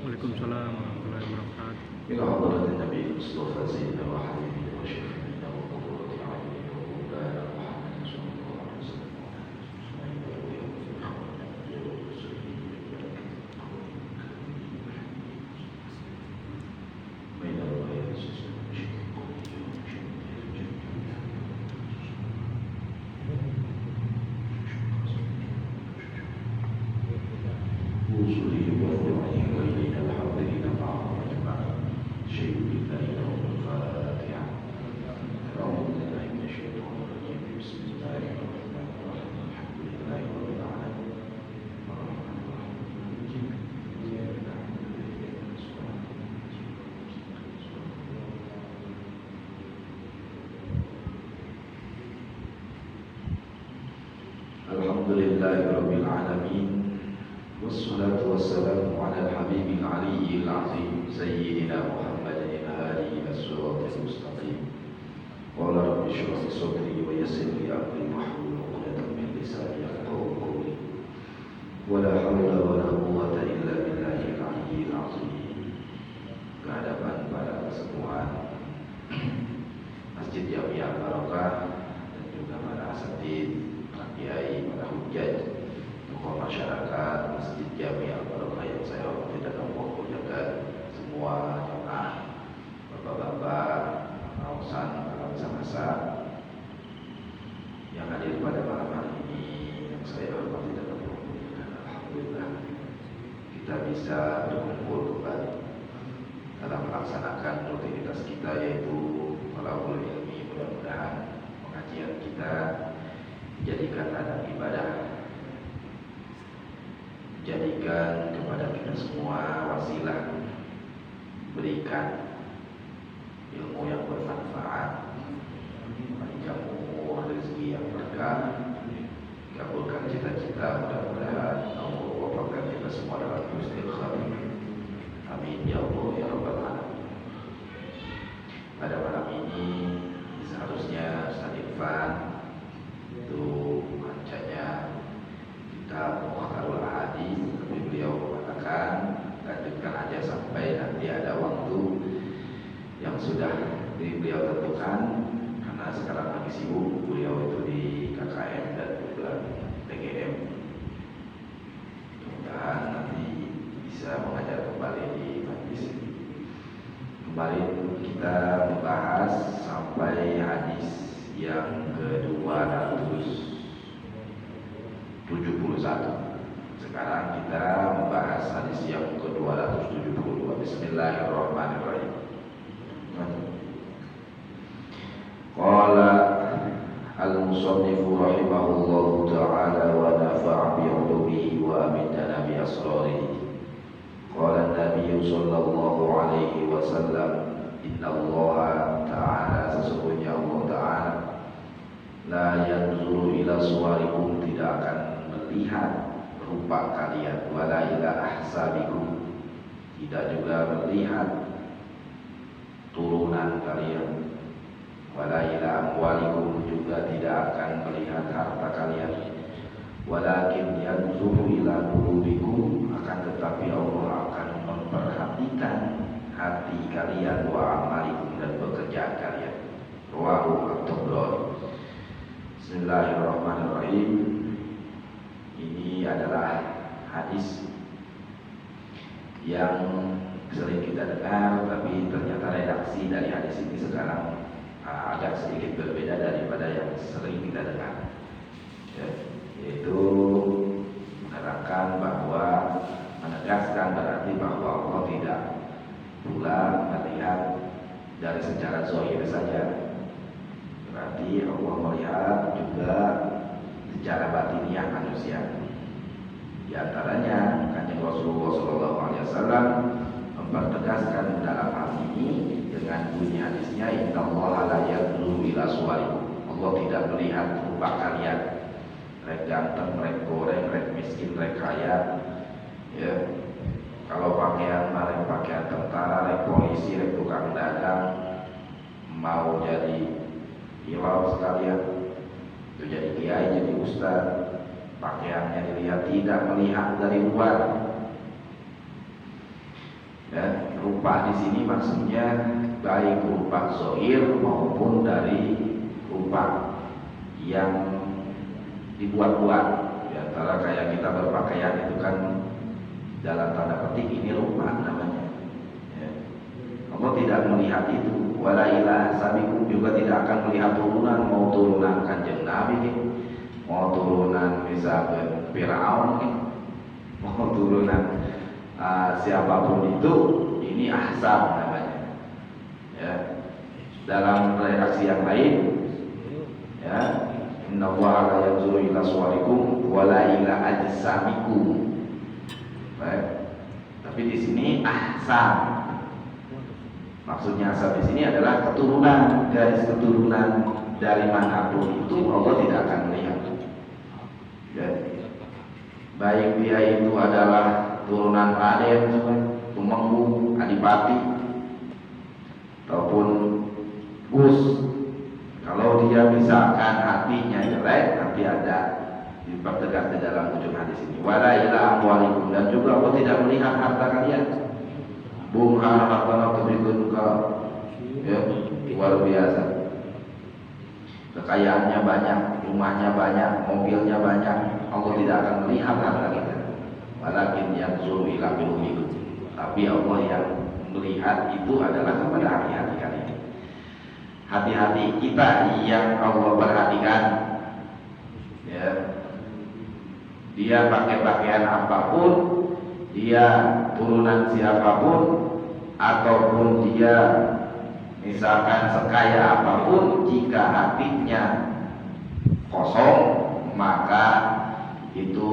Waalaikumsalam warahmatullahi wabarakatuh. إلى حضرة النبي المصطفى سيدنا وحبيبنا وشفيعنا وقرة أعيننا ومولانا محمد صلى الله عليه وسلم Alhamdulillahirabbil alamin wassalatu wassalamu ala al-habib al-ali al-azim sayyidina Muhammadin alihi was-siratil mustaqim wa ala rabbi shrah li sadri wa yassir li amri wahlul 'uqdatam min lisani yafqahu qawli wa la hawla wa la quwwata illa billahi al-'aliyyil 'azim. Kehadapan para semua Masjid Jami'ah Barokah dan juga para asatidz, kiai, para hujjaj, tokoh masyarakat Masjid Jami'ah Barokah yang saya hormati dan Allah muliakan, semua jemaah, bapak-bapak, pausan, para masa-masa yang hadir pada malam hari ini yang saya hormati dan Allah muliakan. Alhamdulillah kita bisa berkumpul kembali dalam melaksanakan rutinitas kita, yaitu talabul ilmi. Mudah-mudahan pengajian kita jadikan ladang ibadah, jadikan kepada kita semua wasilah, berikan ilmu yang bermanfaat, panjang rezeki yang berkah, kabulkan cita-cita, mudah-mudahan Allah wafatkan kita semua dalam husnul khatimah. Amin ya Allah ya rabbal alamin. Pada malam ini seharusnya Ustaz Irfan itu bancanya kitab Mukhtarul Hadis, tapi beliau mengatakan lanjutkan aja sampai nanti ada waktu yang sudah beliau tentukan, karena sekarang lagi sibuk beliau itu di KKM dan juga PGM. Mudah-mudahan nanti bisa mengajar kembali di majlis ini. Kemarin kita membahas sampai hadis yang ke-271. Sekarang kita membahas hadis yang ke-272. Bismillahirrahmanirrahim. Qala al-musannifu rahimahullahu ta'ala wa nafa'a bi'ulumihi wa amidana bi asrarihi. Qala an-nabiy sallallahu alaihi wasallam, inna Allah ta'ala, sesungguhnya Allah ta'ala, la yanzuru ila suwarikum, tidak akan melihat rupa kalian, wala ila ahsabikum, tidak juga melihat turunan kalian, wala ila amwalikum, juga tidak akan melihat harta kalian, walakin yanzuru ila qulubikum, akan tetapi Allah akan memperhatikan hati kalian, wa amalikum, dan pekerjaan kalian. Rawahu at-Tabrani. Bismillahirrahmanirrahim. Ini adalah hadis yang sering kita dengar, tapi ternyata redaksi dari hadis ini sekarang agak sedikit berbeda daripada yang sering kita dengar, ya, yaitu menerangkan bahwa, menegaskan berarti bahwa Allah tidak pula melihat dari secara zahir saja, berarti Allah melihat juga secara batiniah manusia. Di antaranya Kanjeng Rasulullah SAW mempertegaskan dalam hal ini dengan bunyi hadisnya, innallaha la yanzuru ila suwarikum, Allah tidak melihat rupa kalian, rek ganteng, rek goreng, rek miskin, rek kaya, ya. Kalau pakaian, rek pakaian tentara, rek polisi, rek tukang dagang, mau jadi imam sekalian, itu jadi kiai, jadi ustaz, pakaiannya dilihat, tidak melihat dari luar. Ya, rupa di sini maksudnya baik rupa zahir maupun dari rupa yang dibuat-buat. Di antara kayak kita berpakaian itu kan dalam tanda petik ini rupa namanya. Ya. Allah tidak melihat itu. Wala ila sabikum juga tidak akan melihat turunan, mau turunan Kanjeng Nabi, mau turunan misalnya Firaun, mau turunan siapapun itu, ini ahsab namanya. Ya. Dalam redaksi yang lain, ya, innallaha la yanzuru ila suwarikum wala ila ajsamikum. Baik. Tapi di sini ahsab. Maksudnya ahsab di sini adalah keturunan, garis keturunan dari manapun itu Allah tidak akan melihat. Ya. Baik dia itu adalah turunan Raden, Tumenggung, Adipati, ataupun Gus. Kalau dia misalkan hatinya jelek, nanti ada dipertegas di dalam ujung hadis ini. Wala ila amwalikum, dan juga Allah tidak melihat harta kalian. Bung harta kebikun ke, ya, luar biasa. Kekayaannya banyak, rumahnya banyak, mobilnya banyak. Allah tidak akan melihat harta kita. Walakin yanzuru ila qulubikum. Tapi Allah yang melihat itu adalah kepada hati-hati kalian. Hati-hati kita yang Allah perhatikan. Ya. Dia pakai pakaian apapun, dia turunan siapapun, ataupun dia misalkan sekaya apapun, jika hatinya kosong, maka itu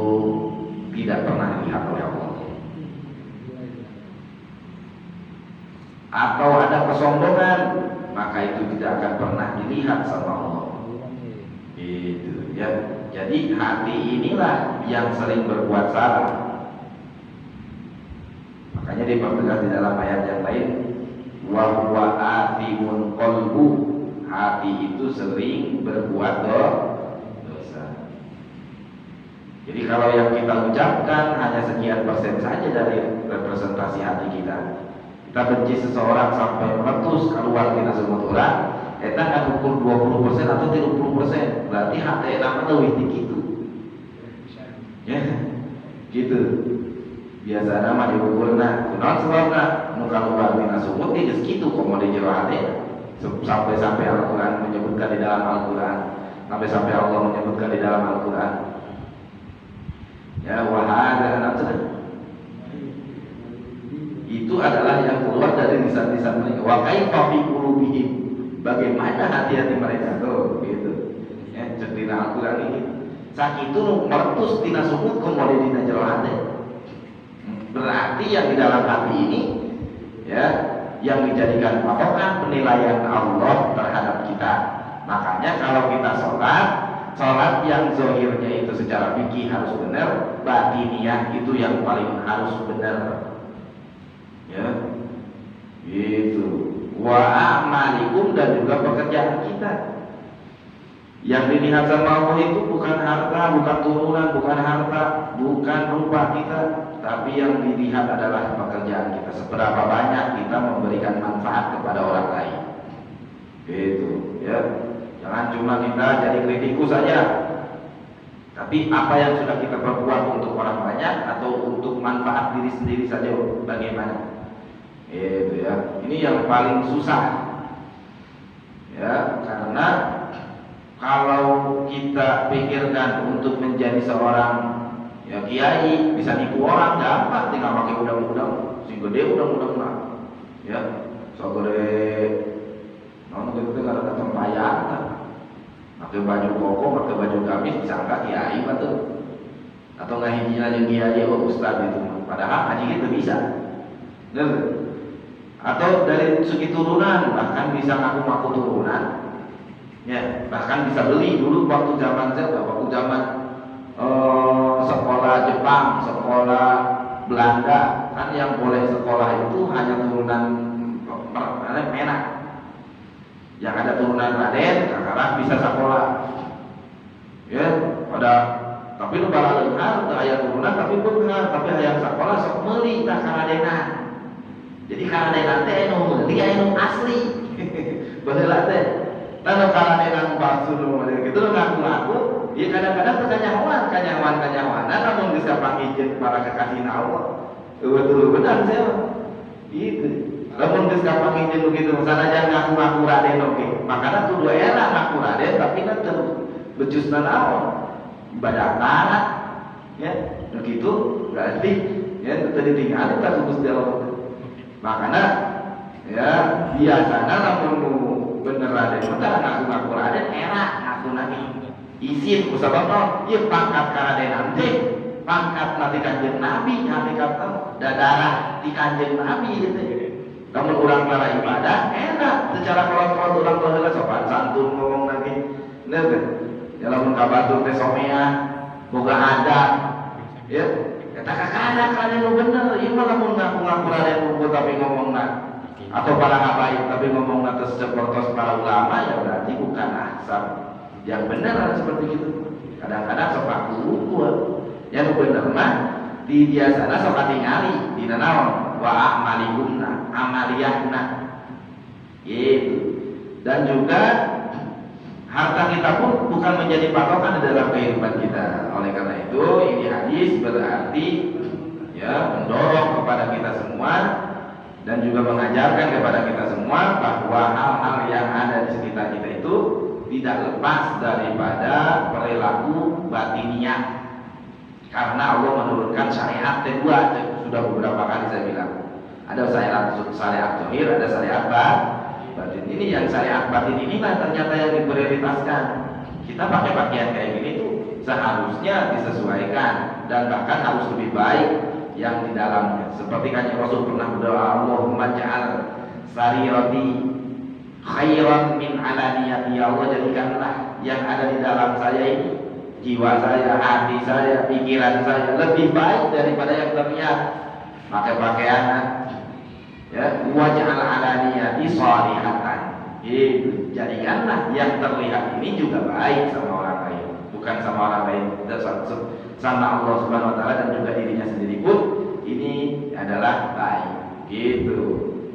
tidak pernah dilihat oleh Allah. Atau ada kesombongan, maka itu tidak akan pernah dilihat sama Allah. Itu ya. Jadi hati inilah yang sering berbuat salah. Makanya dipertegas di dalam ayat yang lain, wa huwa athimun qalbu. Hati itu sering berbuat dosa. Jadi kalau yang kita ucapkan hanya sekian persen saja dari representasi hati kita. Kita benci seseorang sampai meletus keluar kita semua orang, kita akan ukur 20% atau 30%. Berarti hati nama lebih gitu. Ya, gitu. Biasa nama diukur nah, kenal sebabnya muka luar kita semua dia segitu komode jero hati. Sampai Al-Quran menyebutkan di dalam Al-Quran, sampai Allah menyebutkan di dalam Al-Quran. Ya, wahada nafsu. Itu adalah yang keluar dari lisan-lisan mereka. Wa kaifa fi qulubihim, bagaimana hati-hati mereka tuh gitu. Ya, cerita Al-Qur'an ini. Sakitu meletus tina sumut komode dina jero hati. Berarti yang di dalam hati ini ya, yang dijadikan patokan penilaian Allah terhadap kita. Makanya kalau kita sholat yang zahirnya itu secara fikih harus benar, batiniyah itu yang paling harus benar. Ya, itu wa amalikum, dan juga pekerjaan kita. Yang dilihat sama Allah itu bukan harta, bukan turunan, bukan harta, bukan rupa kita, tapi yang dilihat adalah pekerjaan kita. Seberapa banyak kita memberikan manfaat kepada orang lain. Gitu, ya. Jangan cuma kita jadi kritikus saja. Tapi apa yang sudah kita perbuat untuk orang banyak atau untuk manfaat diri sendiri saja, bagaimana? Itu ya. Ini yang paling susah. Ya, karena kalau kita pikirkan untuk menjadi seorang ya kiai, bisa nipu orang gampang, tinggal pakai udang-udang, si gede udang-udang mah. Ya, so gede. Nah, itu nggak ada tempayan. Pakai baju koko, pakai baju gamis, disangka kiai betul. Atau nggak hiji aja kiai, oh ustad itu. Padahal haji itu bisa. Bener? Atau dari segi turunan, bahkan bisa ngaku-ngaku turunan. Ya, bahkan bisa beli dulu waktu zaman sekolah Jepang, sekolah Belanda, kan yang boleh sekolah itu hanya turunan Menak. Yang ada turunan Raden, sekarang bisa sekolah. Ya, tapi lu bakal dengar ayat turunan tapi benar, tapi ayat sekolah sok meuli tah karadenan. Jadi karena teh meuli anu asli. Baheula teh. Lalu karena palsu gitu ngaku-ngaku, ya kadang-kadang kanyawan. Nah, namun bisa panggil para kekasih Allah. Betul benar saya. Gitu. Lamun geus kapangijin begitu sanajan ngaku-ngaku Raden oge. Makana kudu elak ngaku Raden tapi teu becusna naon. Ibadah taat. Ya, begitu berarti ya teu ditinggalin ka Gusti Allah. Makana ya biasana lamun bener Raden mah ngaku-ngaku Raden elak ngakuna izin ku sababna ieu pangkat ka Radenan teh pangkat nanti Kanjeng Nabi hakikat dadarah di Kanjeng Nabi gitu. Namun orang para ibadah enak secara kolot-kolot orang baheula sopan santun ngomong lagi. Bener kan? Ya lamun ka batur teh somea boga adab. Ya, eta kakana kana nu bener. Ieu mah lamun ngaku-ngaku Raden unggul tapi ngomongna atau para habaib tapi ngomongna teu sepertos para ulama ya berarti bukan ahsan. Yang benar seperti itu. Kadang-kadang sok aku yang bener mah di biasana sok katingali dina naon wa amalikumna amaliyahna gitu. Dan juga harta kita pun bukan menjadi patokan dalam kehidupan kita. Oleh karena itu ini hadis berarti ya mendorong kepada kita semua dan juga mengajarkan kepada kita semua bahwa hal-hal yang ada di sekitar kita itu tidak lepas daripada perilaku batiniah. Karena Allah menurunkan syariat kedua, sudah beberapa kali saya bilang. Ada syariat zahir, ada syariat batin. Ini yang syariat batin inilah ternyata yang diprioritaskan. Kita pakai pakaian kayak gini tuh seharusnya disesuaikan dan bahkan harus lebih baik yang di dalamnya. Seperti Kanjeng Rasul pernah berdoa, Allahumma ja'al sarirati khairan min alaniyati. Ya Allah, jadikanlah yang ada di dalam saya ini, jiwa saya, hati saya, pikiran saya lebih baik daripada yang terlihat. Pakai pakaian ya, waj'al alaniyati shalihatan. Jadikanlah yang terlihat ini juga baik sama orang lain, bukan sama orang lain, sama Allah Subhanahu wa taala dan juga dirinya sendiri pun ini adalah baik. Gitu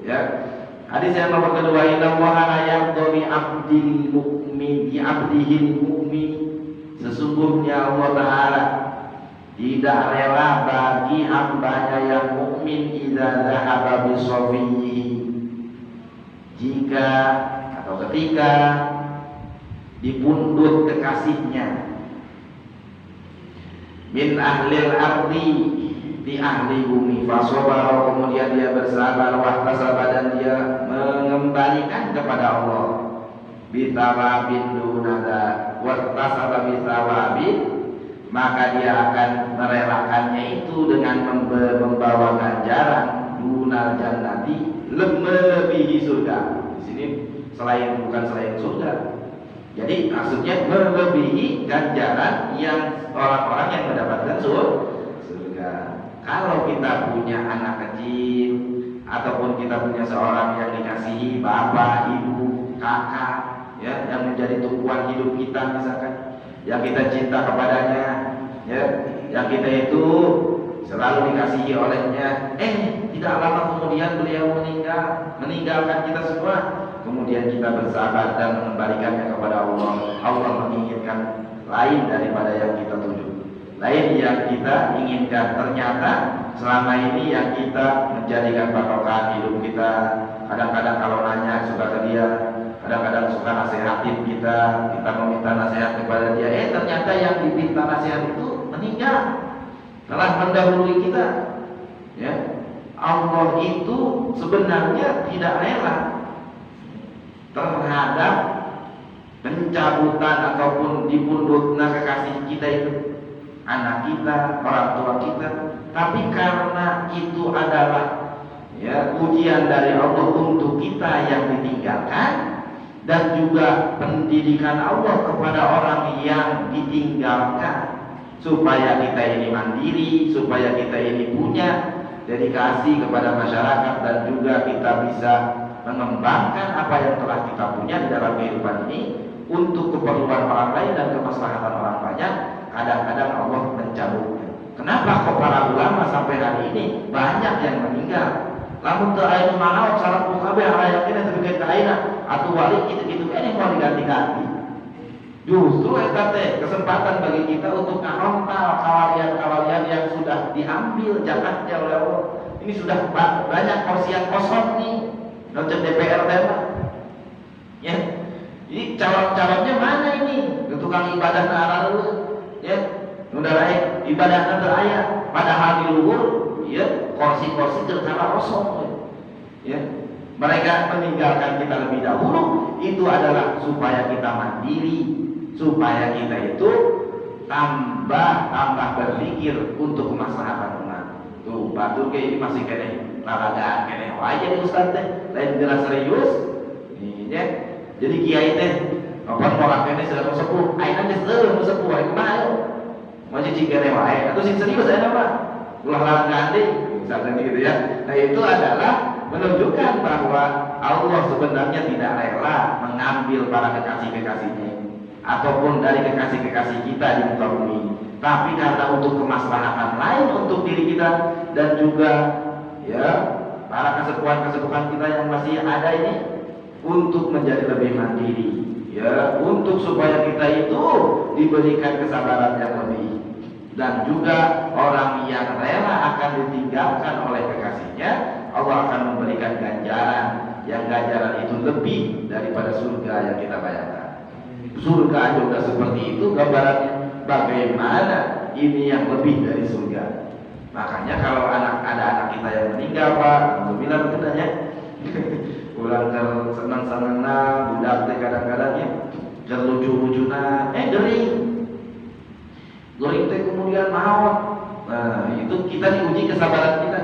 ya. Hadis yang nomor kedua, innallaha la yarda bi 'abdil mu'min bi 'abdihil mu'min. Sesungguhnya Allah Ta'ala tidak rela bagi hambanya yang mukmin idza dzahaba bi safiyhi, jika atau ketika dipundut kekasihnya, min ahlil ardi, di ahli bumi, fasobara, kemudian dia bersabar, wahtasaba, dan dia mengembalikan kepada Allah, bitawabin dunada, wahtasaba bitawabin, maka dia akan merelakannya itu dengan membawa ganjaran dunal jannati, melebihi surga. Di sini bukan selain surga. Jadi maksudnya melebihi ganjaran yang orang-orang yang mendapatkan surga. Kalau kita punya anak kecil ataupun kita punya seorang yang dikasihi bapak, ibu, kakak, ya, yang menjadi tumpuan hidup kita misalkan, yang kita cinta kepadanya, ya, yang kita itu selalu dikasihi olehnya, tidak lama kemudian beliau meninggalkan kita semua, kemudian kita bersabar dan mengembalikannya kepada Allah. Allah menginginkan lain daripada yang kita tuju, lain yang kita inginkan. Ternyata selama ini yang kita menjadikan patokan hidup kita, kadang-kadang kalau nanya suka ke dia, kadang-kadang suka nasihatin kita meminta nasihat kepada dia, ternyata yang diminta nasihat itu meninggal, telah mendahului kita. Ya, Allah itu sebenarnya tidak rela terhadap pencabutan ataupun dipundutnya kekasih kita itu, anak kita, orang tua kita. Tapi karena itu adalah ya ujian dari Allah untuk kita yang ditinggalkan, dan juga pendidikan Allah kepada orang yang ditinggalkan, supaya kita ini mandiri, supaya kita ini punya dedikasi kepada masyarakat, dan juga kita bisa mengembangkan apa yang telah kita punya di dalam kehidupan ini untuk keperluan orang lain dan kemaslahatan orang banyak. Kadang-kadang Allah mencabutnya. Kenapa kok para ulama sampai hari ini banyak yang meninggal? Lamun teu aya nu manaot salah ku kabeh aya kene teu bikin ka ayeuna atuh wali kitu-kitu kene mau diganti-ganti. Justru eta teh kesempatan bagi kita untuk ngarontal kawalian-kawalian yang sudah diambil jakatnya oleh Allah. Ini sudah banyak kursi yang kosong nih. Nonton DPR mah. Ya. Ini calon-calonnya mana ini? Tukang ibadah na arareun. Ya. Nu daraek ibadahna teu aya, padahal di luhur ya kursi-kursi teu kalah kosong. Ya. Mereka meninggalkan kita lebih dahulu itu adalah supaya kita mandiri, supaya kita itu tambah berpikir untuk kemaslahatan umat. Tuh, batur kayak ini masih kene lalagaan kene wae jadi ustaz teh, lain geus serius. Nya. Jadi kiai teh apa orang kene sudah sepuh, ayeuna geus leuh sepuh ayeuna mah ayo. Masih cigere wae, atuh sing serius ayeuna mah. Ulah lalagaan deui, misalkan gitu ya. Nah, itu adalah menunjukkan bahwa Allah sebenarnya tidak rela mengambil para kekasih-kekasihnya ataupun dari kekasih-kekasih kita di muka bumi, tapi karena untuk kemaslahatan lain untuk diri kita dan juga ya para kesepuhan-kesepuhan kita yang masih ada ini untuk menjadi lebih mandiri, ya untuk supaya kita itu diberikan kesabaran yang lebih, dan juga orang yang rela akan ditinggalkan oleh kekasihnya, Allah akan memberikan ganjaran yang ganjaran itu lebih daripada surga yang kita bayangkan. Surga juga seperti itu gambarannya. Bagaimana ini yang lebih dari surga? Makanya kalau ada anak kita yang meninggal, Pak, alhamdulillah betul ya. Ulang senang-senangna, budak teh kadang-kadang ya, lucu-lucuna, gering teh kemudian maut. Nah, itu kita diuji kesabaran kita.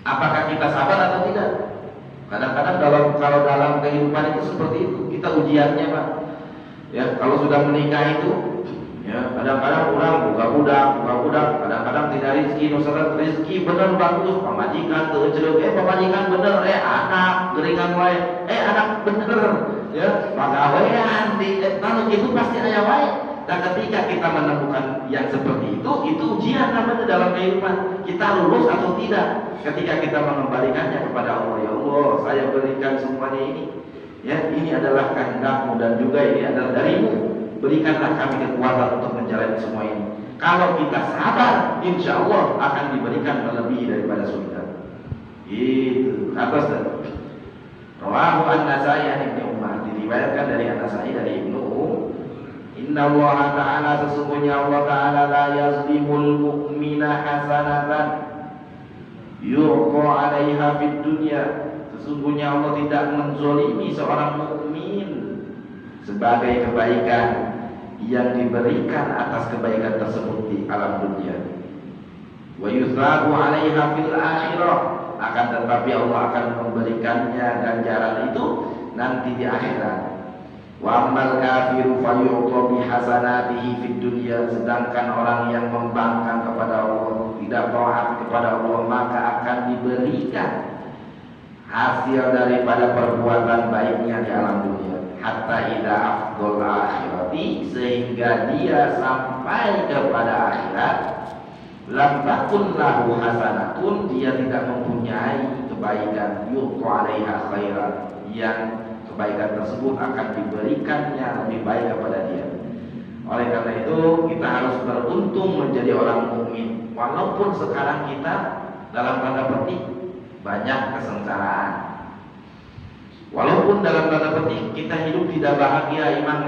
Apakah kita sabar atau tidak? Kadang-kadang kalau dalam kehidupan itu seperti itu, kita ujiannya, Pak. Ya, kalau sudah menikah itu, ya kadang-kadang orang buka budak, kadang-kadang tidak rezeki, nusaran rezeki bener bagus, pamajikan teu ceuleuh, pamajikan bener, anak geringan wae, anak bener, ya pagawean di anu itu pasti aya wae. Dan ketika kita menemukan yang seperti itu ujian namanya dalam kehidupan. Kita lulus atau tidak. Ketika kita mengembalikannya kepada Allah, ya Allah, saya berikan semuanya ini. Ya, ini adalah kehendak-Mu dan juga ini adalah dari-Mu. Berikanlah kami kekuatan untuk menjalani semua ini. Kalau kita sabar, insya Allah akan diberikan melebihi daripada surga. Itu atas dan Rawahu An-Nasai an Ibnu Umar, diriwayatkan dari An-Nasai dari Ibnu Umar. Inna Allah Ta'ala, sesungguhnya Allah Ta'ala la yazlimul mu'mina hasanatan yu'qa 'alaiha fid dunya. Sesungguhnya Allah tidak menzolimi seorang mukmin sebagai kebaikan yang diberikan atas kebaikan tersebut di alam dunia. Wa yuthabu 'alaiha fil akhirah, akan tetapi Allah akan memberikannya ganjaran itu nanti di akhirat. Wa ammal kafiru fayu'ta bi hasanatihi fid dunya, sedangkan orang yang membangkang kepada Allah, tidak taat kepada Allah, maka akan diberikan hasil daripada perbuatan baiknya di alam dunia. Hatta idza afdal akhirati, sehingga dia sampai kepada akhirat, lam takun lahu hasanatun, dia tidak mempunyai kebaikan, yu'ta 'alaiha khairan, yang kebaikan tersebut akan diberikannya lebih baik kepada dia. Oleh karena itu kita harus beruntung menjadi orang mukmin, walaupun sekarang kita dalam tanda petik banyak kesengsaraan, walaupun dalam tanda petik kita hidup tidak bahagia, iman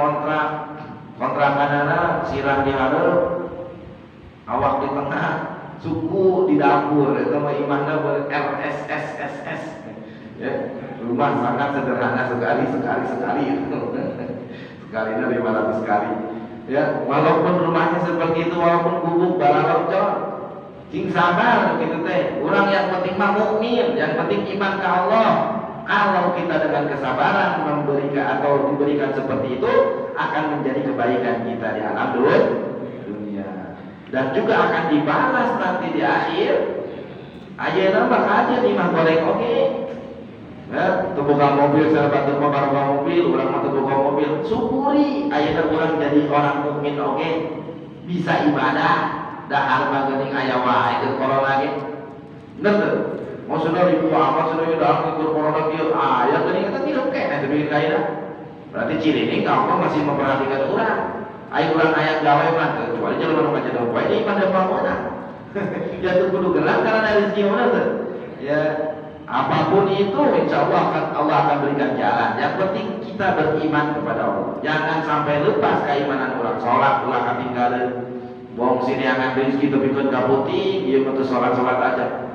kontrakanana sirah di hareup, awak di tengah, suku di dapur, itu mah imanna RSSSS ya. Rumah sangat sederhana sekali sekalinya 500 kali ya. Walaupun rumahnya seperti itu, walaupun gubuk balalocor, cing sabar gitu teh. Orang yang penting mah mukmin, yang penting iman ke Allah. Kalau kita dengan kesabaran memberikan atau diberikan seperti itu, akan menjadi kebaikan kita di alam dunia, dan juga akan dibalas nanti di akhir. Ayeuna mah aja di mah goreng oke. Ya, buka mobil, saya bantu buka mobil, orang mah buka mobil, syukuri ayeuna urang jadi orang mukmin oke, bisa ibadah, dahar mah geuning aya wae teu corona ge. Bener tuh. Mau sudah ribu amat sudah dalam ikut corona dia, yang tadi kata tidak kena demi kaya. Berarti ciri ini kamu masih memperhatikan orang. Ayo orang ayat gawe mah, kecuali jangan baca doa ini pada bangunan. Ya tuh kudu gerak karena ada rezeki mana tuh. Ya apapun itu, insya Allah akan berikan jalan. Yang penting kita beriman kepada Allah. Jangan sampai lepas keimanan orang. Sholat ulah ketinggalan. Bong sini yang ngambil rezeki tapi kan kaputing, dia betul sholat aja.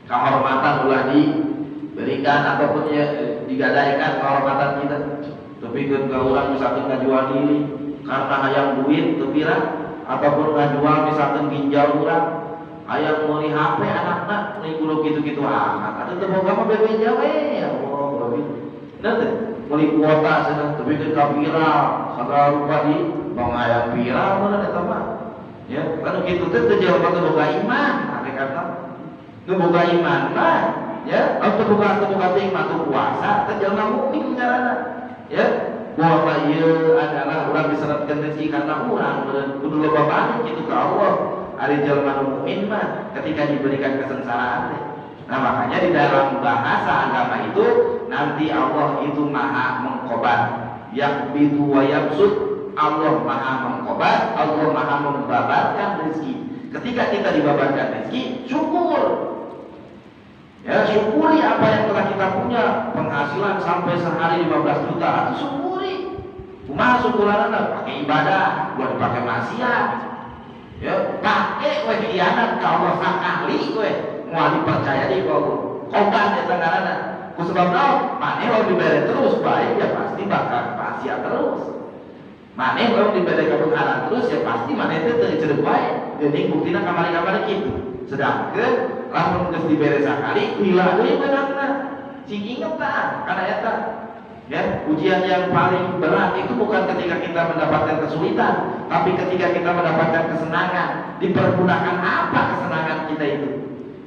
Kehormatan ulah diberikan ataupun ya digadaikan kehormatan kita. Tapi kan kalau orang misalkan ngajual diri karena hayang duit tu pirang ataupun ngajual misalkan ginjal orang hayang meuli HP anakna meuli kulo gitu-gitu amat. Atuh teu boga mah bebeja we ya Allah lebih. Nanti meuli kuota cenah tapi kan ka viral sagala rupa di pangayang viral mana eta mah. Ya, kan kitu teh teu jelema teu boga iman, hakikatna. Nu boga iman mah ya, atau boga iman tu puasa teh jelema mukmin ngaranna. Ya, puasa ieu adalah urang diseratkeun rezeki karena urang kudu loba balik kitu ka Allah. Ari jelema nu mukmin mah ketika diberikan kesengsaraan teh. Nah, makanya di dalam bahasa agama itu nanti Allah itu Maha mengkobat. Yakbidu wa yabsut, Allah Maha mengkobat, Allah Maha membabarkan rezeki. Ketika kita dibabarkan rezeki, syukur. Ya, syukuri apa yang telah kita punya. Penghasilan sampai sehari 15 juta, syukuri. Kumaha syukuranna? Pakai ibadah, buat dipakai maksiat. Ya, pakai we khianat ka Allah sakali we. Moal dipercaya di kau. Koban eta ngaranna. Ku sebab naon? Maneh lamun dibere terus baik ya pasti bakal maksiat terus. Maneh lamun dibere kebenaran terus ya pasti maneh teh teu cereuh bae. Jadi buktina kamari-kamari kitu. Sedangkan lamun geus dibere sakali lila deui beunangna. Sing inget tah kana eta. Ya, ujian yang paling berat itu bukan ketika kita mendapatkan kesulitan, tapi ketika kita mendapatkan kesenangan. Dipergunakan apa kesenangan kita itu?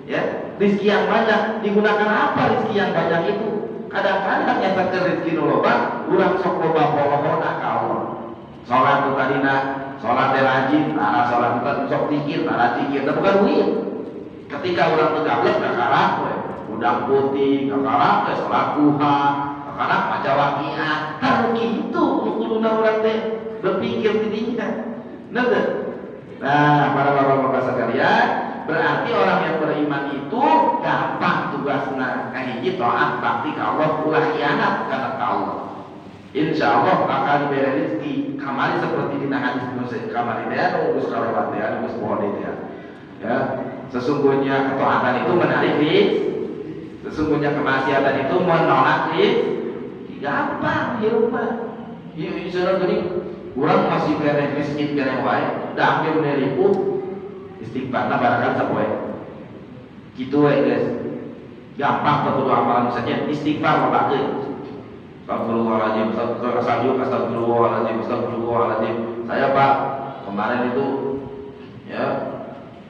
Ya, rezeki yang banyak digunakan apa rezeki yang banyak itu? Kadang-kadang nyata ke rezeki nu loba, urang sok loba pohona ka Allah. Salat tu tadina, salat teh rajin, tara salat teh sok zikir, tara zikir teh bukan duit. Ketika urang teu gablek kakarak we, udang putih, kakarak teh salat duha, kakarak maca waqiah. Tah kitu kuduna urang teh berpikir di dinya. Nah, para bapak-bapak sekalian, berarti orang yang beriman itu gampang tugasna kahiji taat bakti ka Allah ulah khianat kana ka Allah. Insyaallah bakal diberi rezeki kamari seperti dina hadis Muslim kamari teh geus kalewat teh geus poho teh ya. Sesungguhnya ketaatan itu menarik rezeki. Sesungguhnya kemaksiatan itu menolak rezeki. Gampang hirup mah. Ieu iseureun geuning urang masih kene miskin kene wae, da ambil ribut istighfarna barangkali sapoe. Kitu we guys. Gampang kudu amalan saja istighfar babakeun. Astagfirullahaladzim, astagfirullahaladzim. Saya Pak, kemarin itu ya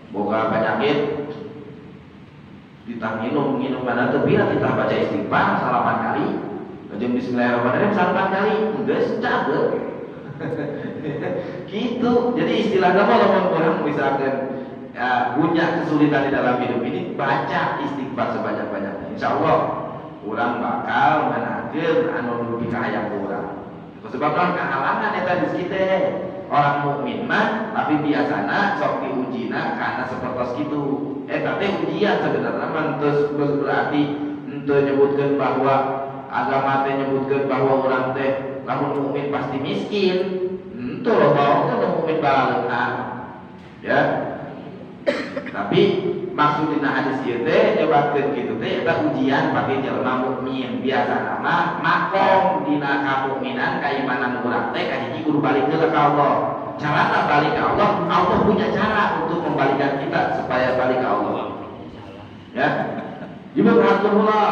boga penyakit ditang minum mana tuh bila kita baca istighfar 8 kali. Jeung bismillahirrahmanirrahim 8 kali. Geus cager. Gitu. Jadi istilahnya kalau orang misalkan ya, punya kesulitan di dalam hidup ini, baca istighfar sebanyak-banyaknya. Insya Allah orang bakal menager anu nubi kahayang orang. Sebab kehalangan eta di kita orang mukmin mah, tapi biasana sok diujina karena seperti itu. Eta teh ujian sebenarnya mah terus berarti henteu nyebutkeun bahwa agama teh nyebutkeun bahwa orang teh lamun mukmin pasti miskin. Itu loh bahwa kan mukmin balaeuhan. Ya. Tapi maksudna hadis ieu teh nyebatkeun kitu teh eta ujian bagi jelema mukmin. Biasa nama makom dina kamukminan kaimanan urang teh kahiji kudu balik ka Allah. Carana balik ka Allah, Allah punya cara untuk membalikkan kita supaya balik ke Allah. Ya. Ibadahullah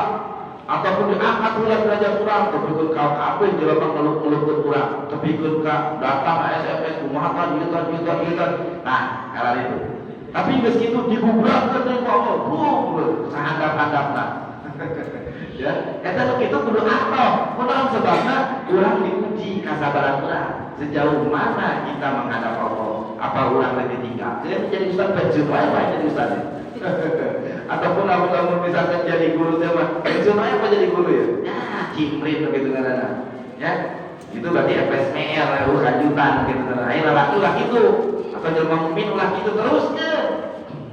ataupun diangkat ulah derajat kurang tepikeun ka kabeh jelema ngeluh-ngeluhkeun urang tepikeun ka datang SMS kumaha juta. Nah, karena itu. Tapi geus kitu digubrakkeun deui ku Allah, sahandap-handapna. Ya, eta nu kitu kudu atoh. Kunaon sebabna urang diuji kasabaran urang. Sejauh mana kita menghadap Allah? Apa urang teh ditinggalkeun jadi ustaz pensiun wae jadi ustaz. ataupun lamun misalkan jadi guru teh mah pensiun apa jadi guru ya cimrit begitu kan ya itu berarti FSMR kajutan gitu kan ayo laki itu atau jelema mukmin ulah gitu terusnya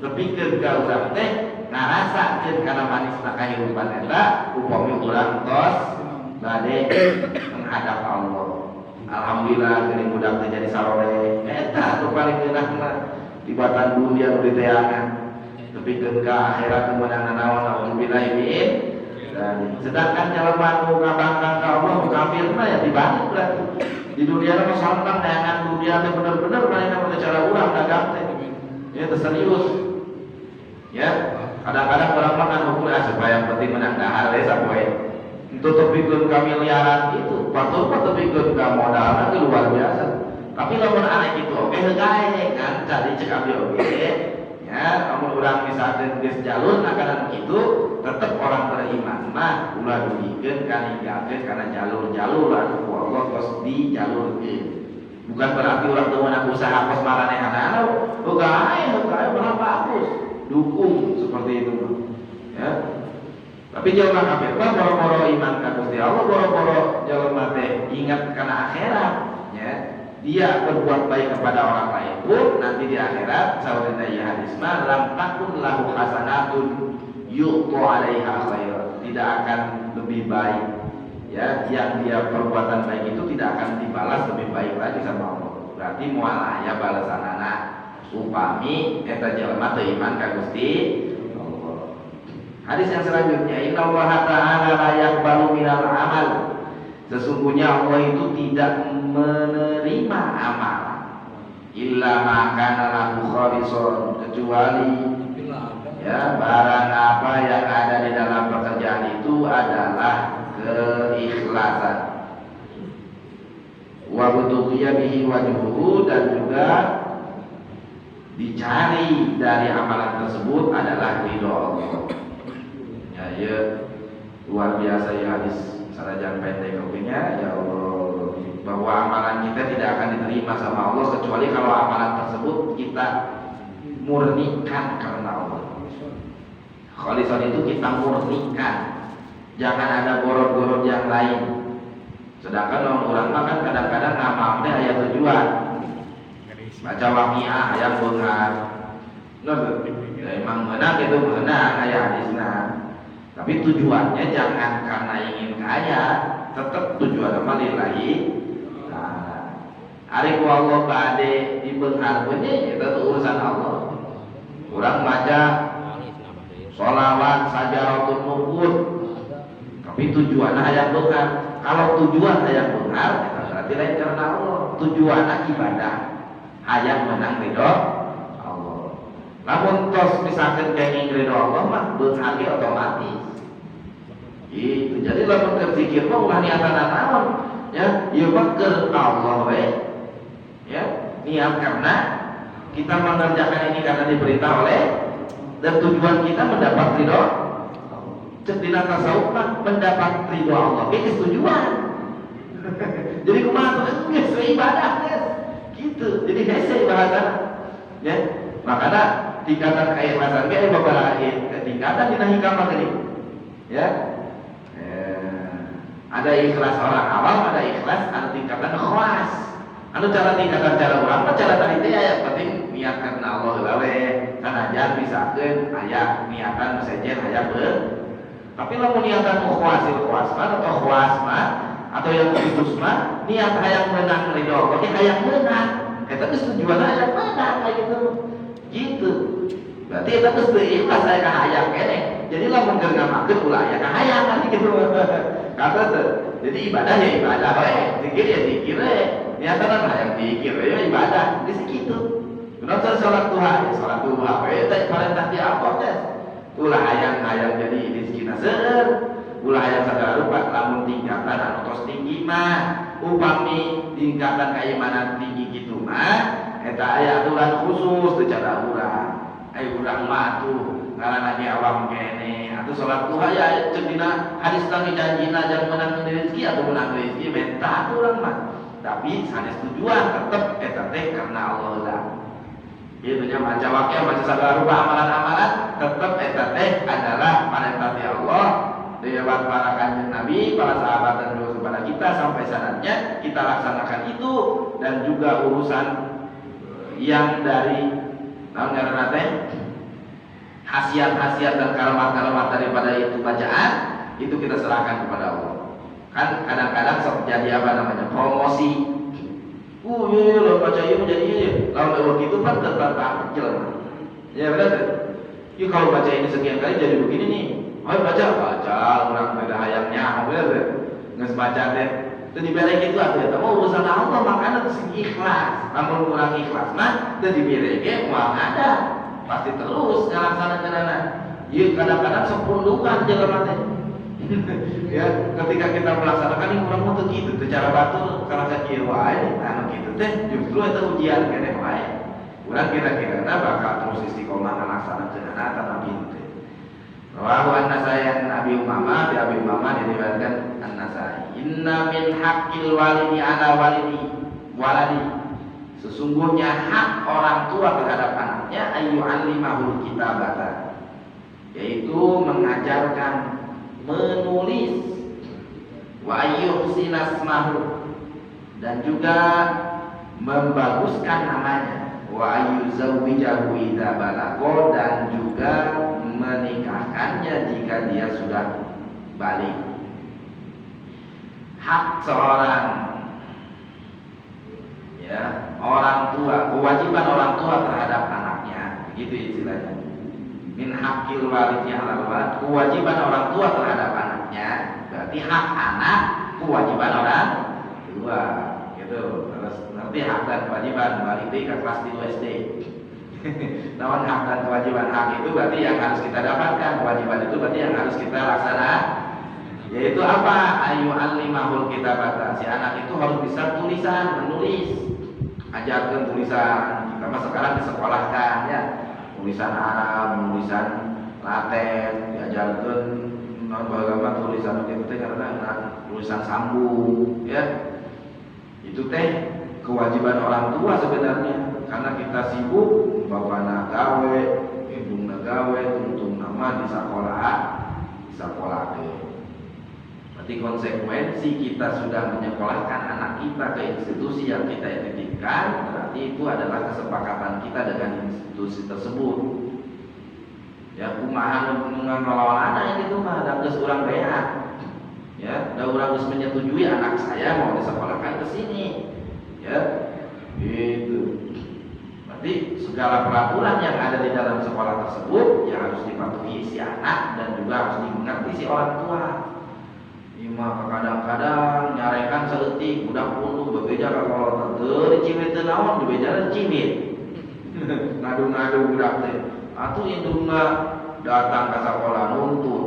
berpikir ka urang teh ngarasakeun kana manisna kahirupan eta upami urang tos bade menghadap Allah. Alhamdulillah geuning budak teh jadi sarore eta anu paling geunahna tibatan dunia nu diteangan tepikeun ka akhirat nu meunang naon naudzubillah min dan sedangkan jelema nu ngabangkang ka Allah nu kafir mah ya dibalik berarti di dunia mah santang neangan dunia teh bener-bener manehna mah cara urang dagang teh ya teh serius ya kadang-kadang orang makan hukum supaya yang penting menang dahar we sapoe untuk tepikeun ka miliaran itu patur tepikeun ka modal nanti luar biasa tapi lamun aneh gitu oke hegae kan jadi cek abdi oke ya lamun urang misalkan geus jalur akan kitu tetep orang beriman mah ulah dugikeun kaninggalkeun kana jalur-jalur anu ku Allah tos dijalurkeun bukan berarti urang teu meunang usaha kos maranehanana hegae malah bagus dukung seperti itu ya tapi jelema kafir mah boro-boro iman ka Gusti Allah boro-boro jelema teh ingat kana akhirat ya dia berbuat baik kepada orang lain pun nanti di akhirat saurina ieu hadis mah lam takun lahu hasanatun yuqta 'alaiha khair tidak akan lebih baik ya yang dia perbuatan baik itu tidak akan dibalas lebih baik lagi sama Allah berarti moal aya balasanana upami eta jelema teu iman ka Gusti Allah. Hadis yang selanjutnya innallaha ta'ala la yaqbalu minal amal sesungguhnya Allah itu tidak menerima amal illa ma kana lahu khalisun kecuali ya barang apa yang ada di dalam pekerjaan itu adalah keikhlasan wa butughiya bihi wajhuhu dan juga dicari dari amalan tersebut adalah ridho Allah ya luar biasa ya hadis sanajan pendek kopinya ya Allah bahwa amalan kita tidak akan diterima sama Allah kecuali kalau amalan tersebut kita murnikan karena Allah. Khalisan itu kita murnikan, jangan ada borot-borot yang lain. Sedangkan orang makan kadang-kadang ngamal teh aya tujuan. Baca waqiah aya beungan. Emang menang itu menang aya hadisna. Tapi tujuannya jangan karena ingin kaya, tetap tujuan mah lillahi. Ari ku Allah bade dibeunghar we nya eta urusan Allah. Urang maca sholawat sajaratun nuqud. Tapi tujuanna hayang beunghar. Kalau tujuan hayang beunghar eta berarti lain karena Allah. Tujuanna ibadah. Hayang menang ridho Allah. Lamun tos misalkan kenging ridho Allah mah beunghar ge otomatis. Gitu. Jadi lamun berzikir mah ulah niatan naon? Ya, ieu mah keur Allah we. Ya, niat karena kita mengerjakan ini karena diperintah oleh dan tujuan kita mendapat ridho. Cek dina tasawuf mah mendapat ridho Allah. Itu tujuan. Jadi kumaha tuh geus ibadah geus. Gitu. Jadi hese bahasa. Ya. Makanya tingkatan keikhlasan ge beberapa tingkatan dina hikmah gini. Ya. Ada ikhlas orang awam, ada ikhlas anu tingkatan khas. Anu cara tingkatan cara urang mah cara tadi teh aya penting niat karena Allah gawe sanajan misalkeun aya niatan sejen aya beun. Tapi lamun niatan khawasil khawasman atau khawasman atau yang khusus mah niat hayang meunang ridho Allah ge hayang meunang. Eta geus tujuanna hayang meunang kayak gitu. Gitu. Berarti eta geus teu ikhlas aya ka hayang keneh. Jadi lamun keur ngamakeun ulah aya ka hayang kan gitu. Kata tuh. Jadi ibadah ya ibadah we, zikir ya zikir we. Niatan hayang zikir we ibadah. Geus kitu. Kunaon salat duha, salat duha we teh parentah ti Allah teh. Ulah hayang jadi rezekina seueur. Ulah hayang sagala rupa lamun tingkatan anu tos tinggi mah upami tingkatan keimanan tinggi kitu mah eta aya aturan khusus teu cara urang. Ai urang mah tuh ngaranna ge awam kene atuh salat duha ya ceuk dina hadis tanggi janjina jangan menang rezeki atau menang rezeki mentah urang mah. Tapi sanes tujuan tetep eta teh karena Allah lah. Ieu nya maca waqiah maca sagala rupa amalan-amalan tetep eta teh lewat para kanjeng Nabi, para sahabat dan juga kepada kita sampai sanadnya kita laksanakan itu. Dan juga urusan yang dari karena khasiat-khasiat dan kalimat-kalimat daripada itu bacaan itu kita serahkan kepada Allah. Kan kadang-kadang terjadi apa namanya promosi. Iya lo baca iya menjadi iya. Lalu itu kan tertata jelas. Ya benar. Yuk kalau baca ini sekian kali jadi begini nih. Oh baca orang beda hayangnya, benar. Nggak baca deh. Itu dibelek itu apa ya? Mau urusan Allah makanya terus ikhlas. Namun kurang ikhlas, nah itu dibelek uang ada. Pasti terus ngelaksanakan anak. Iya kadang-kadang sepuluhan jalan mati. Ya ketika kita melaksanakan ini kurang mutu gitu. Cara batul karena kaki wae, anu gitu teh justru itu ujian kene wae. Urang kira-kira bakal terus istiqomah ngelaksanakan anak tanpa bintu. Rawahu an-Nasai an Abi Umamah, di Abi Umamah diriwayatkan an-Nasai. Inna min haqqil walidi ala waladi. Sesungguhnya hak orang tua terhadap anaknya ayu alimahul kitabata, yaitu mengajarkan menulis, wa ayyuhsinasmahu, dan juga membaguskan namanya, wa ayyuzawwijahu idza balagha, dan juga menikahkannya jika dia sudah balik. Hak seorang orang tua, kewajiban orang tua terhadap anaknya, begitu istilahnya. Min haqqil walidi 'alal walad, kewajiban orang tua terhadap anaknya, berarti hak anak kewajiban orang tua, gitu. Terus nanti hak dan kewajiban balik ke kelas 3 SD. Namun hak dan kewajiban, hak itu berarti yang harus kita dapatkan, kewajiban itu berarti yang harus kita laksanakan. Yaitu apa? Ayu alimahul kitabata, si anak itu harus bisa tulisan, menulis. Ajarkan tulisan. Kita mah sekarang disekolahkan ya. Tulisan Arab, tulisan Latin, diajarkan bagaimana tulisan itu karena tulisan sambung ya. Itu teh kewajiban orang tua sebenarnya. Karena kita sibuk bapana gawe, ibuna gawe, tuntung nama di sekolah teh. Berarti konsekuensi kita sudah menyekolahkan anak kita ke institusi yang kita titipkan, berarti itu adalah kesepakatan kita dengan institusi tersebut. Ya, kumaha dengan melawan anak yang itu mah dan geus urang beak. Ya, da urang geus menyetujui anak saya mau disekolahkan ke sini. Ya. Gitu. Berarti segala peraturan yang ada di dalam sekolah tersebut yang harus dipatuhi si anak dan juga harus dimengerti si orang tua. Ima kadang-kadang nyarekan seletik budak puluh bebeja ka kolot teu dicimit teu naon dibeja cimit. Ngadu-ngadu budak teh. Atuh indungna datang ka sakola nuntut.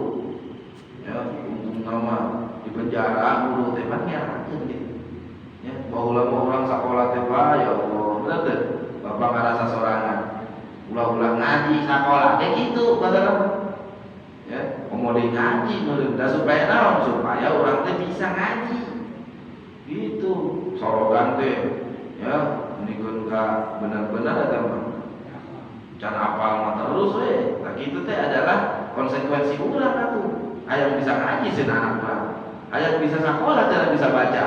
Ya, untung nama di penjara guru teh mah nyarakeun gitu. Ya, baheula mah urang sakola teh ya Allah, bener teh. Bapak ngarasa sorangan. Ulah-ulah ngaji sakola teh kitu baheula. Ya, komodi ngaji meunda supaya naon? Supaya orang teh bisa ngaji. Gitu. Sorogan teh ya, nikeun ka benar-benar eta mah. Can apal mah terus we. Nah, kitu teh adalah konsekuensi urang atuh. Aya bisa ngaji cenah anak urang. Aya bisa sakola cara bisa baca.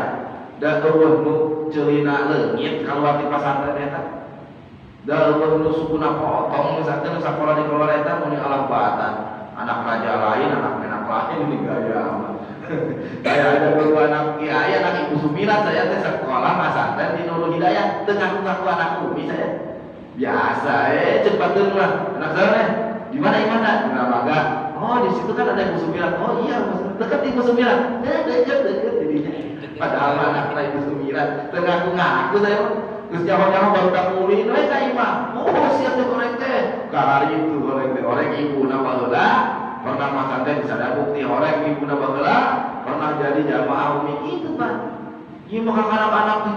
Da eueuh nu ceulina leungit kaluar di pasantren eta. Da eueuh nu sukuna potong misalkan sakola di keluar eta mun alam batan. Anak raja lain, anak menak lain ini gaya amat. Kayak ada dua anak kiai, anak ibu Sumirat, saya teh sekolah pesantren di Nurul Hidayah, ngaku-ngaku anakku, misalnya. Biasa, cepat dulu lah. Anak saya, gimana? Enggak bangga. Oh di situ kan ada ibu Sumirat. Oh iya, dekat ibu Sumirat. Dekat jadinya. Padahal anak ibu Sumirat, ngaku-ngaku saya. Terus nyawa-nyawa baru tak mulin, kak Imam. Oh siap tuh korek teh. Kahari itu korek ibu nama heula. Pernah makan teh bisa ada bukti korek ibu nama heula. Pernah jadi jamaah umi itu Pak. Ieu mah anak-anak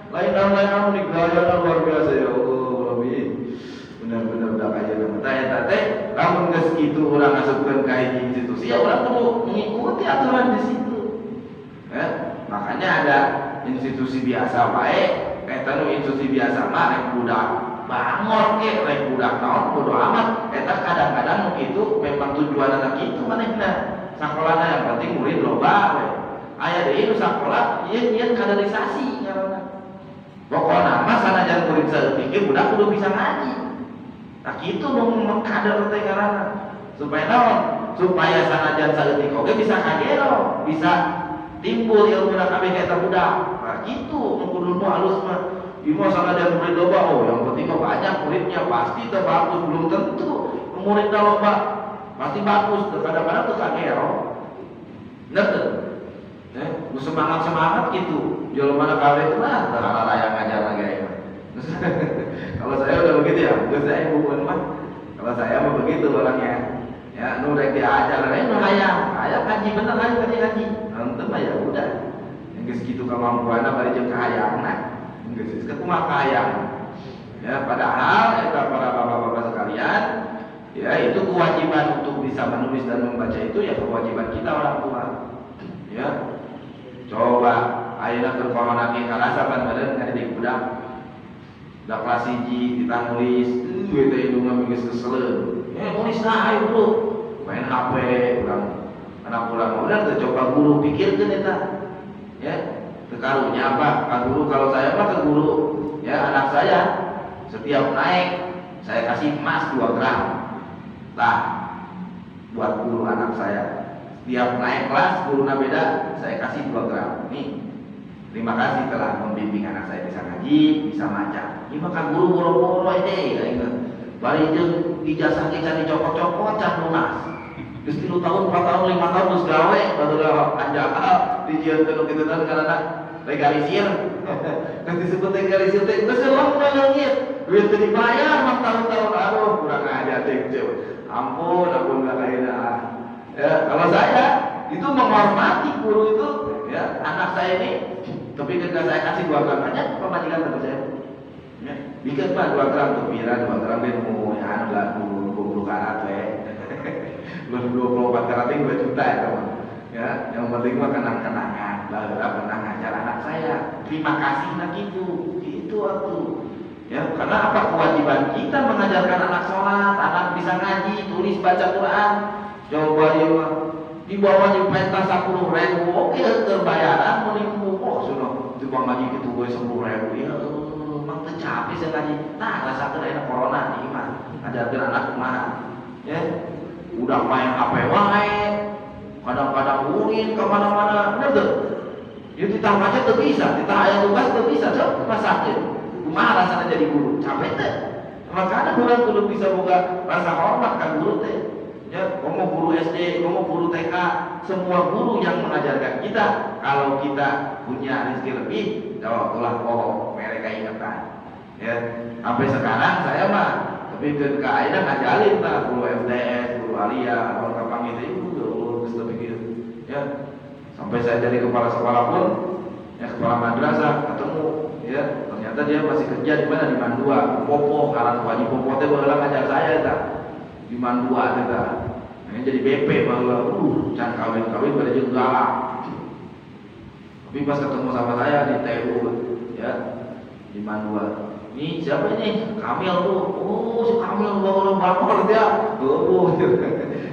lain anu gaya luar biasa ya Allah Rabbi. Benar-benar udah kaya nama teh teh. Lamun geus kitu urang ngasupkeun ka hiji institusi ya urang kudu mengikuti aturan di situ. Makanya ada institusi biasa wae. Eta nu institusi biasa mah rek budak bangor ke rek budak naon bodo amat. Eta kadang-kadang nu kitu memang tujuan anak kitu manehna. Sakolana yang penting murid loba we. Aya deui nu sakola ieun kaderisasi ngaranna. Pokona mah sanajan murid saeutik budak kudu bisa ngaji. Nah kitu nu mengkader teh ngaranna. Supaya naon? Supaya sanajan saeutik oge bisa kagero, bisa timbul ilmu kabeh eta budak. Nah kitu nu kudu nu halus mah. Ieu mah sanajan murid loba yang penting mah banyak muridnya pasti teu bagus, belum tentu muridna loba pasti bagus, kadang-kadang teu kagero. Bener teu? Semangat gitu. Jelema kabeh mah tara yang ngajar lagi. Kalau saya udah begitu ya, geus saya bukan mah. Kalau saya mah begitu orangnya. Ya, nu rek diajar we nu hayang. Aya ngaji bener aja ngaji. Henteu mah ya udah. Geus kitu kemampuanna bari jeung kahayangna. Geus kumaha kahayang. Ya, padahal eta para bapak-bapak sekalian, ya itu kewajiban untuk bisa menulis dan membaca itu ya kewajiban kita orang tua. Ya. Coba ayeuna keur corona ge karasa kan badan ngadidik budak. Budak kelas 1 kita nulis, teh hidungna geus keseleun. Nulis nah ayo bro. Main HP urang anak urang udah teu coba guru pikirkeun eta. Ya, teu karunya apa? Ka guru kalau saya mah ke guru. Ya, anak saya setiap naik saya kasih emas 2 gram. Lah, buat guru anak saya. Setiap naik kelas gurunya beda, saya kasih 2 gram. Nih, terima kasih telah membimbing anak saya bisa ngaji, bisa maca. Ini maka guru boro-boro ini, ya ingat. Bari jeung ijazah kita dicopot-copot can lunas. Geus 3 tahun, 4 tahun, 5 tahun geus gawe, baru anjal dijieunkeun kitu teh karena legalisir. Geus disebut legalisir teh geus leuweung leungit. Duit teu dibayar mah tahun-tahun, aduh kurang ajar teh. Ampun enggak kayak ya, kalau saya itu menghormati guru itu, ya anak saya ini, tapi ketika saya kasih 2 gram aja, pemajikan sama saya, ya, bikin pak 2 gram tuh pira 2 gram benu, ya anu 20 karat belum 24 karat ini 2 juta ya teman, ya yang penting mah kenang-kenangan, lalu pernah ngajar anak saya, terima kasih nak itu waktu. Ya, karena apa kewajiban kita mengajarkan anak sholat, anak bisa ngaji, tulis baca Quran. Coba ya di bawah di pentas 10.000 oke terbayaran menipu sudah di bawah ngaji gitu gue 10.000 ya emang tercapai saya ngaji nah rasakan ada corona nih mah ngajarkan anak kemana ya udah main HP wae kadang-kadang urin kemana-mana bener ya ditambah aja tuh bisa ditambah tugas tuh bisa coba masakin kumaha rasanya jadi guru capek teh makanya guru kudu bisa buka rasa hormat kan guru teh. Ya, kamu guru SD, kamu guru TK, semua guru yang mengajarkan kita, kalau kita punya rezeki lebih, jawablah mereka ingatkan. Ya, sampai sekarang saya mah, tapi ketika akhirnya ngajalin lah, guru MTS, guru Alia, orang kapang itu lebih gitu. Ya, sampai saya jadi kepala sekolah pun, ya kepala madrasah ketemu, ya ternyata dia masih kerja di mana di Mandua, Popo, karena wajib Popo teh baheula ngajar saya ta. Di Mandua kita ini jadi BP bahwa can kawin-kawin pada jeung galak. Tapi pas ketemu sama saya di TU ya di Mandua. Ini siapa ini? Kamil tuh. Oh, si Kamil bawa bakor dia. Tuh.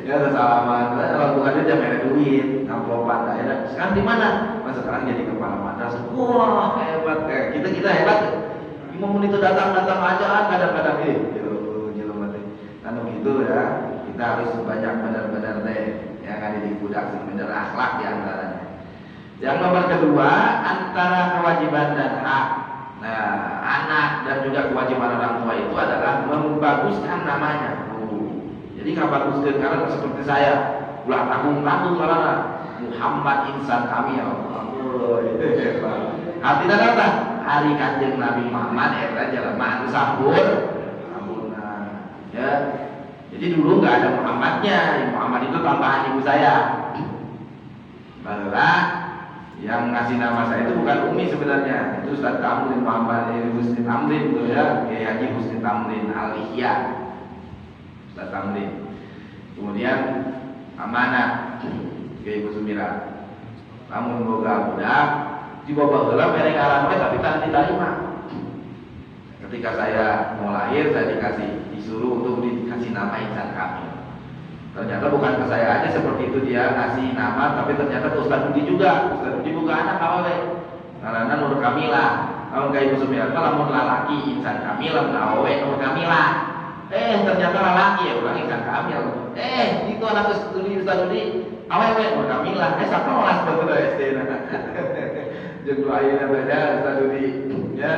Ya ada salaman. Kalau bukan dia mere duit, amplopan daerah. Sekarang di mana? Mas sekarang jadi kepala madrasah. Wah, hebat kayak kita hebat. Imam itu datang aja kadang-kadang kan begitu ya, kita harus banyak benar-benar yang ada di budak benar akhlak di antaranya. Yang nomor kedua antara kewajiban dan hak. Nah, anak dan juga kewajiban orang tua itu adalah membaguskan namanya. Jadi nggak baguskan karena seperti saya ulah tanggung karena Muhammad Insan Kamil. Artinya apa? Hari Kanjeng Nabi Muhammad eta jelema sambur. Ya, jadi dulu nggak ada Muhammadnya, Muhammad itu tambahan ibu saya. Barulah yang ngasih nama saya itu bukan Umi sebenarnya, itu Ustaz Tamrin Muhammad Husni Tamrin itu ya, Kiai Haji Husni Tamrin Al-Ihya, Ustaz Tamrin. Kemudian amanah Kiai Kusumira, namun boga budak, dibawa gelam mereka ngaran tapi tak diterima. Ketika saya mau lahir, saya disuruh untuk dikasih nama Insan Kamil. Ternyata bukan ke saya aja seperti itu dia ngasih nama, tapi ternyata Ustaz Budi juga. Ustaz Budi buka anak awewe. Karena Nur Kamila. Kalau kayak Ibu Sumirat lamun lalaki insan kamil, lamun awewe Nur Kamila. Ternyata lalaki ya ulang insan kamil. Itu anak Ustaz Budi awewe Nur Kamila. Satu kelas betul SD. Jeung doaina baca Ustaz Budi. Ya.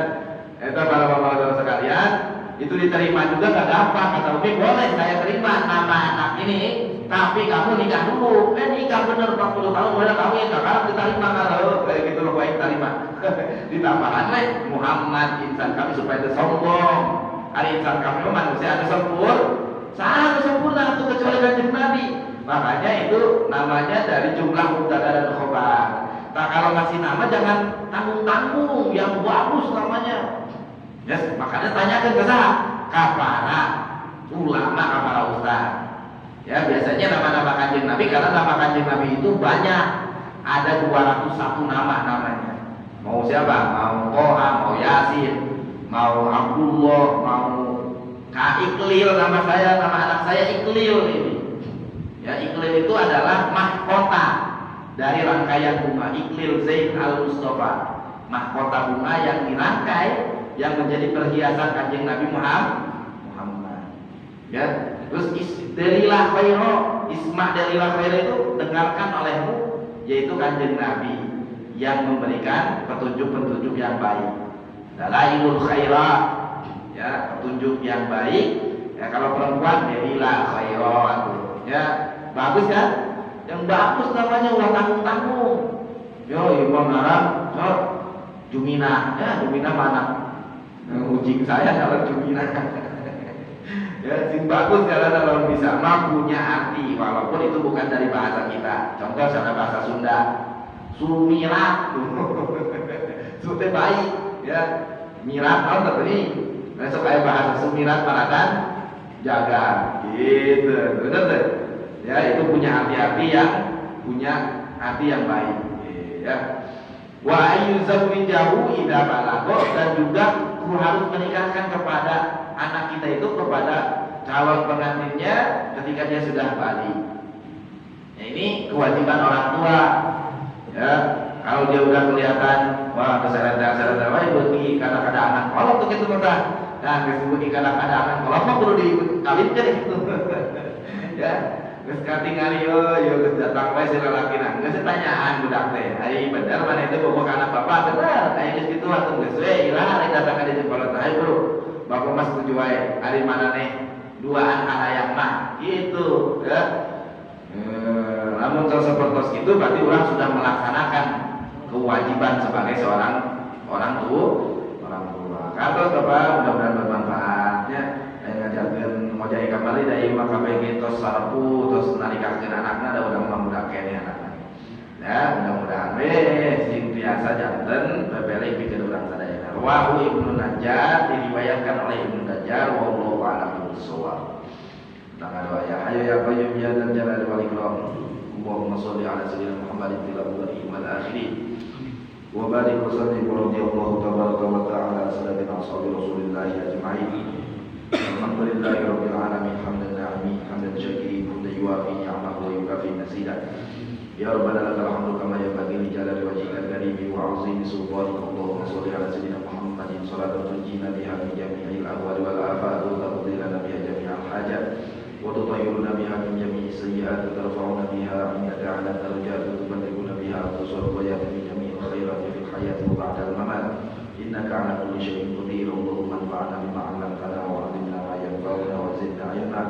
Eta para bapak-bapak sekalian, itu diterima juga nggak gampang. Kata Umi, boleh saya terima nama anak ini, tapi kamu nikah dulu. Nikah bener 40 tahun boleh kawin, sekarang diterima kalau kayak gitu loh, baik terima. Ditambahan Muhammad insan kami supaya sombong. Hari insan kami manusia ada sempurna untuk kecuali Kanjeng Nabi. Makanya itu namanya dari jumlah mubtada dan khobar. Nah kalau ngasih nama jangan tanggung-tanggung, yang bagus namanya. Yes, makanya tanyakan ke saya, kapara ulama, kapara ustaz. Ya biasanya nama-nama Kanjeng Nabi, karena nama Kanjeng Nabi itu banyak, ada 201 nama namanya. Mau siapa? Mau Toha, mau Yasin, mau Abdullah, mau Kak Iklil, nama anak saya Iklil ini. Ya Iklil itu adalah mahkota dari rangkaian bunga Iklil Zain Al Mustafa, mahkota bunga yang dirangkai yang menjadi perhiasan Kanjeng Nabi Muhammad. Ya, terus dalilah khairo, isma dalilah khairo itu dengarkan olehmu, yaitu Kanjeng Nabi yang memberikan petunjuk-petunjuk yang baik. Dalailul khaira, ya, petunjuk yang baik. Ya, kalau perempuan dalilah khairo, ya, bagus kan? Yang bagus namanya ulah tanggung-tanggung. Yo, Imam Arab, Jumina, ya, Jumina mana? Ujing saya kalau Jumina. Ya, sing bagus kalau bisa mah punya arti walaupun itu bukan dari bahasa kita. Contoh cara bahasa Sunda, Sumirat. Sudah baik, ya. Mirat tahu tadi. Besok kayak bahasa Sumirat parakan jaga. Gitu. Benar tuh. Ya, itu punya arti-arti yang baik. Ya. Wa ayyuzawwijahu idza balagha, dan juga harus menikahkan kepada anak kita itu kepada calon pengantinnya ketika dia sudah balik. Ya, ini kewajiban orang tua. Ya, kalau dia udah kelihatan wah keseret-seret wae beuki kana kadaan kolot tuh gitu mah. Nah, geus beuki kana kadaan kolot mah kudu dikawinkeun gitu. Ya, geus katingali yo geus datang wae si lalakina. Geus tanyaan budak teh, ai bener mana itu bobogoh anak bapak bener. Ai geus kitu atuh geus we ilah ari datang ka dieu kolot ai bro. Bapak mas setuju wae, ari mana nih duaan hayang mah gitu, ya. Namun seperti itu berarti orang sudah melaksanakan kewajiban sebagai seorang orang tua. Kalau bapak mudah-mudahan bermanfaatnya. Ngajarkan mau jadi kembali dari makabegi tos sarpu tos narikakeun anakna da urang mudah kene anakna. Ya mudah-mudahan sing biasa janten bebelek pikeun urang sadayana. Rawahu Ibnu Najjar, diriwayatkan oleh Ibnu Najjar, wallahu a'lam bishawab. Tangan doa ya hayu ya qayyum ya dzal jalali wal ikram. Allahumma shalli ala sayyidina Muhammadin fil awwalin wal akhirin. Wa barik wa sallim wa radiyallahu tabaraka wa ta'ala ala sayyidina Rasulillah ajma'in. Alhamdulillahi rabbil alamin hamdan na'imin hamdan syakirin hamdan yuwafi ni'amahu wa yukafi masidah. Ya Rabbana lakal hamdu kama yanbaghi li jalali wajhikal karim wa 'azimi sultanik. Allahumma shalli ala sayyidina Muhammadin salatan tunjina biha min jami'il ahwali wal afat wa taqdi lana biha jami'al hajat. وتطيرنا بها من جميع السيئات وترفعنا بها عندك على الدرجات وتبلغنا بها أقصى الغايات من جميع الخيرات في الحياة وبعد الممات إنك على كل شيء قدير. اللهم انفعنا بما علمتنا وعلمنا ما ينفعنا وزدنا علما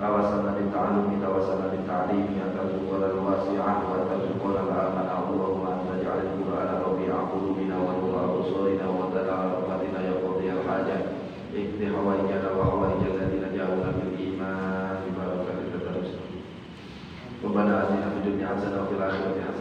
توسلنا بالتعلم توسلنا بالتعليم وترزقنا الواسعة وترزقنا الآمن. اللهم أنت اجعل القرآن ربيع قلوبنا ونور أبصارنا وضلع رغبتنا يا قاضي الحاجات. اقض حوائجنا وحوائج الذين جاءونا بالإيمان. ربنا آتنا في الدنيا حسنة وفي الآخرة حسنة